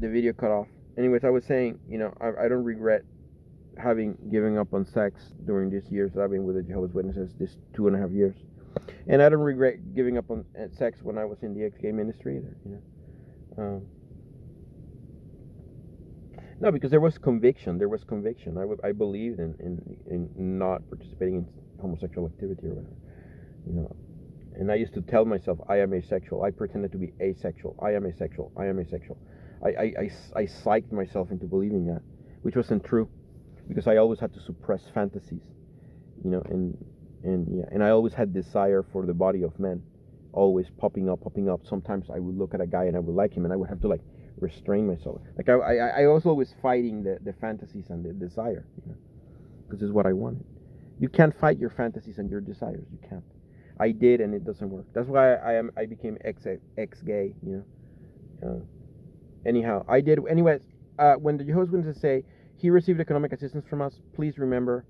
the video cut off. Anyways, I was saying, I don't regret having given up on sex during these years that I've been with the Jehovah's Witnesses, this 2.5 years. And I don't regret giving up on sex when I was in the ex-gay ministry either. No, because there was conviction. I believed in not participating in homosexual activity or whatever. And I used to tell myself, I am asexual. I pretended to be asexual. I am asexual. I psyched myself into believing that, which wasn't true, because I always had to suppress fantasies, and I always had desire for the body of men, always popping up. Sometimes I would look at a guy and I would like him, and I would have to restrain myself. I was always fighting the fantasies and the desire, because it's what I wanted. You can't fight your fantasies and your desires. You can't. I did, and it doesn't work. That's why I became ex-gay. Anyhow, I did. Anyways, when the Jehovah's Witnesses say he received economic assistance from us, please remember,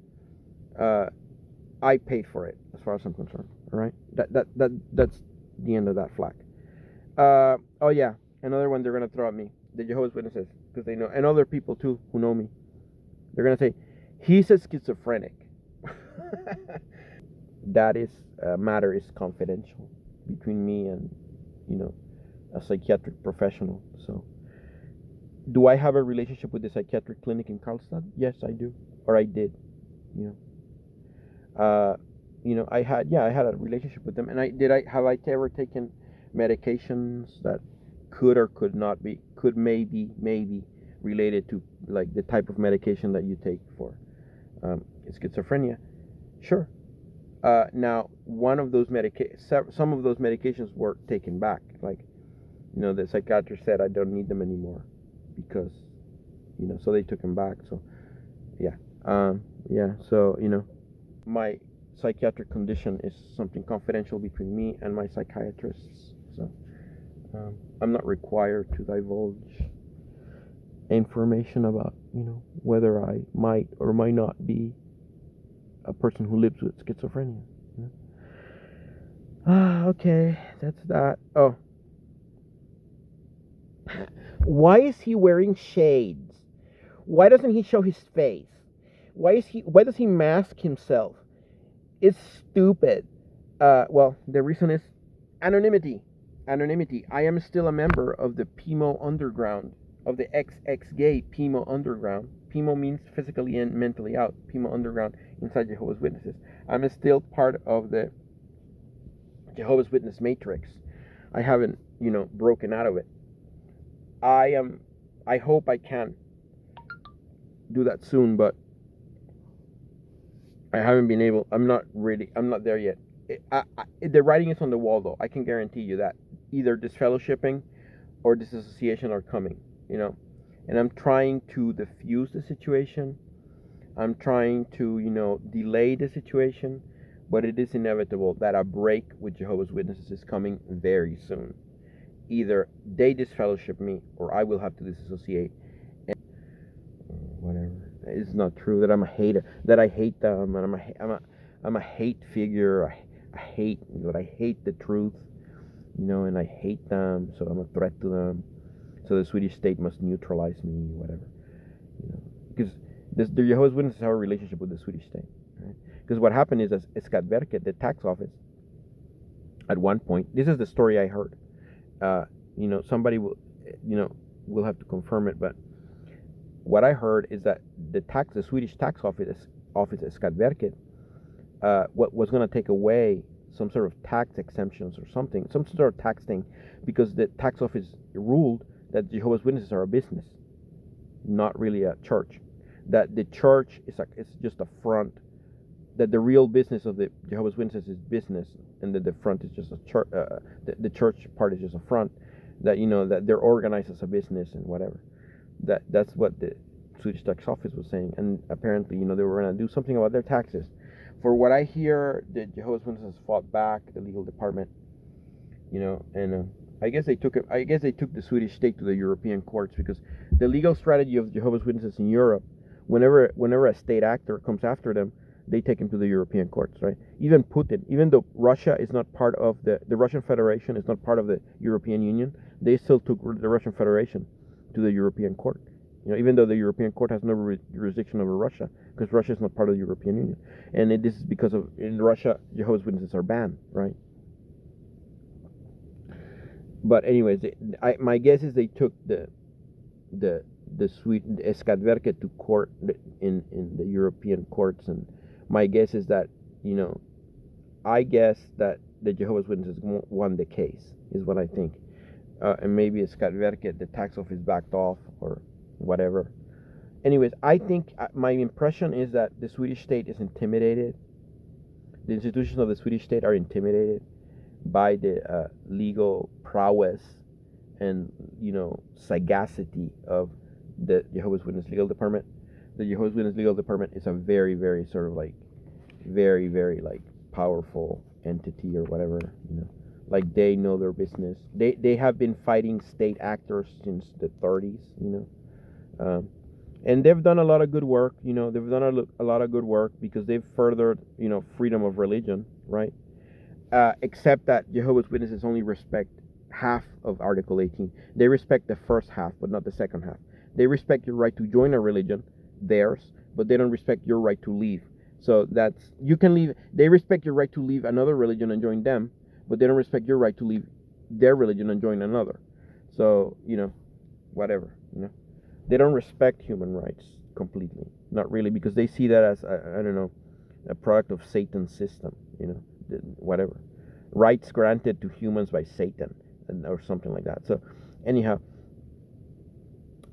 I paid for it, as far as I'm concerned. All right, that's the end of that flag. Oh yeah, another one they're gonna throw at me, the Jehovah's Witnesses, because they know, and other people too who know me. They're gonna say he's a schizophrenic. That matter is confidential between me and a psychiatric professional. So, do I have a relationship with the psychiatric clinic in Karlstad? Yes, I do, or I did. I had a relationship with them, and have I ever taken medications that could or could not be, maybe related to the type of medication that you take for schizophrenia? Sure. Now, some of those medications were taken back. The psychiatrist said I don't need them anymore because, so they took them back. So, yeah. So, my psychiatric condition is something confidential between me and my psychiatrists. So, I'm not required to divulge information about, whether I might or might not be a person who lives with schizophrenia. Okay, that's that. Oh, why is he wearing shades? Why doesn't he show his face? Why does he mask himself? It's stupid. Well, the reason is anonymity. I am still a member of the PMO underground, of the ex-gay PMO underground. PMO means physically and mentally out. PMO underground inside Jehovah's Witnesses. I'm still part of the Jehovah's Witness matrix. I haven't, broken out of it. I hope I can do that soon, but I haven't been able. I'm not there yet. The writing is on the wall, though. I can guarantee you that either disfellowshipping or disassociation are coming, and I'm trying to diffuse the situation. I'm trying to, delay the situation, but it is inevitable that a break with Jehovah's Witnesses is coming very soon. Either they disfellowship me, or I will have to disassociate. And whatever. It's not true that I'm a hater. That I hate them, and I'm a hate figure. I hate the truth, and I hate them, so I'm a threat to them. So the Swedish state must neutralize me, whatever, because the Jehovah's Witnesses have a relationship with the Swedish state, right? Because what happened is, as Skatverket, the tax office, at one point, this is the story I heard. Somebody will have to confirm it, but what I heard is that the Swedish tax office at Skatverket, what was going to take away some sort of tax exemptions or something, some sort of tax thing, because the tax office ruled that Jehovah's Witnesses are a business, not really a church. That the church it's just a front. That the real business of the Jehovah's Witnesses is business, and that the front is just a church. The church part is just a front. That that they're organized as a business and whatever. That's what the Swedish tax office was saying, and apparently they were going to do something about their taxes. For what I hear, the Jehovah's Witnesses fought back, the legal department, and I guess they took the Swedish state to the European courts, because the legal strategy of Jehovah's Witnesses in Europe, whenever a state actor comes after them, they take him to the European courts, right? Even Putin, even though Russia is not part of the Russian Federation is not part of the European Union, they still took the Russian Federation to the European Court. Even though the European Court has no jurisdiction over Russia, because Russia is not part of the European Union, and this is because in Russia Jehovah's Witnesses are banned, right? But anyways, my guess is they took the Skatverket to court in the European courts, and my guess is that I guess that the Jehovah's Witnesses won the case, is what I think, and maybe Skatverket, the tax office, backed off or whatever. Anyways, I think my impression is that the Swedish state is intimidated. The institutions of the Swedish state are intimidated by the legal prowess and sagacity of the Jehovah's Witness legal department. The Jehovah's Witness legal department is a very, very sort of very, very powerful entity or whatever. They know their business. They have been fighting state actors since the 30s. And they've done a lot of good work. They've done a lot of good work because they've furthered freedom of religion, right? Except that Jehovah's Witnesses only respect half of Article 18. They respect the first half, but not the second half. They respect your right to join a religion, theirs, but they don't respect your right to leave. So you can leave. They respect your right to leave another religion and join them, but they don't respect your right to leave their religion and join another. So, whatever, They don't respect human rights completely. Not really, because they see that as, a product of Satan's system, whatever. Rights granted to humans by Satan, or something like that. So, anyhow,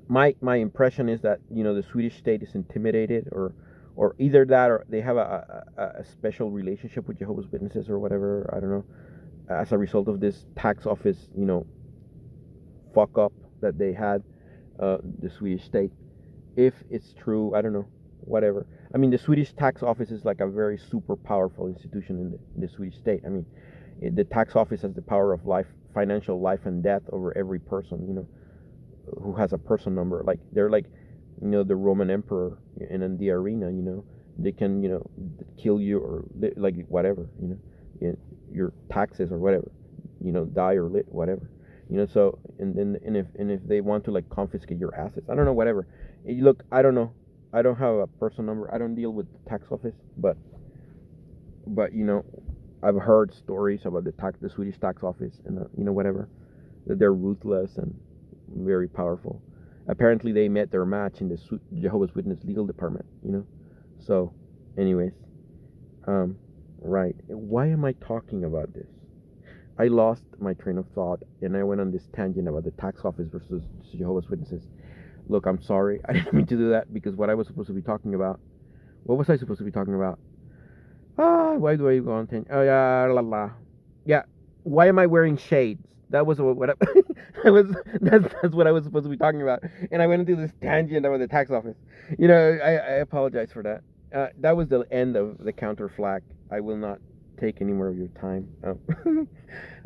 my impression is that, the Swedish state is intimidated, or either that, or they have a special relationship with Jehovah's Witnesses or whatever, I don't know, as a result of this tax office, fuck up that they had, the Swedish state. If it's true, I don't know, whatever. I mean, the Swedish tax office is like a very super powerful institution in the Swedish state. I mean, the tax office has the power of financial life and death over every person, who has a person number. They're the Roman emperor in the arena, they can, kill you or whatever, your taxes or whatever, die or lit, whatever. So and if they want to confiscate your assets, I don't know, whatever. Look, I don't know. I don't have a personal number. I don't deal with the tax office, but I've heard stories about the Swedish tax office and whatever, that they're ruthless and very powerful. Apparently, they met their match in the Jehovah's Witness legal department. So, anyways, right. Why am I talking about this? I lost my train of thought and I went on this tangent about the tax office versus Jehovah's Witnesses. Look, I'm sorry. I didn't mean to do that, because what I was supposed to be talking about. What was I supposed to be talking about? Why do I go on tangent? Oh, yeah, la la. Yeah. Why am I wearing shades? That was what that's what I was supposed to be talking about. And I went into this tangent about the tax office. I apologize for that. That was the end of the Counter-Flack. I will not take any more of your time.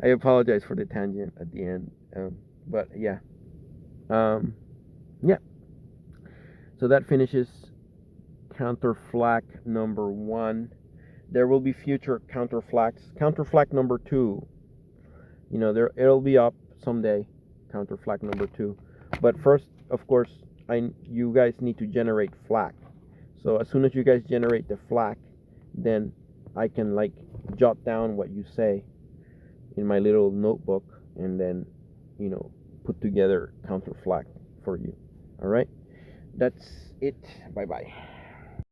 I apologize for the tangent at the end. But yeah. Yeah. So that finishes Counter-Flack number 1. There will be future Counter-Flacks. Counter-Flack number 2. It'll be up someday. Counter-Flack number 2. But first, of course, you guys need to generate flack. So as soon as you guys generate the flack, then I can jot down what you say in my little notebook, and then put together Counter-Flack for you. All right, that's it. Bye bye.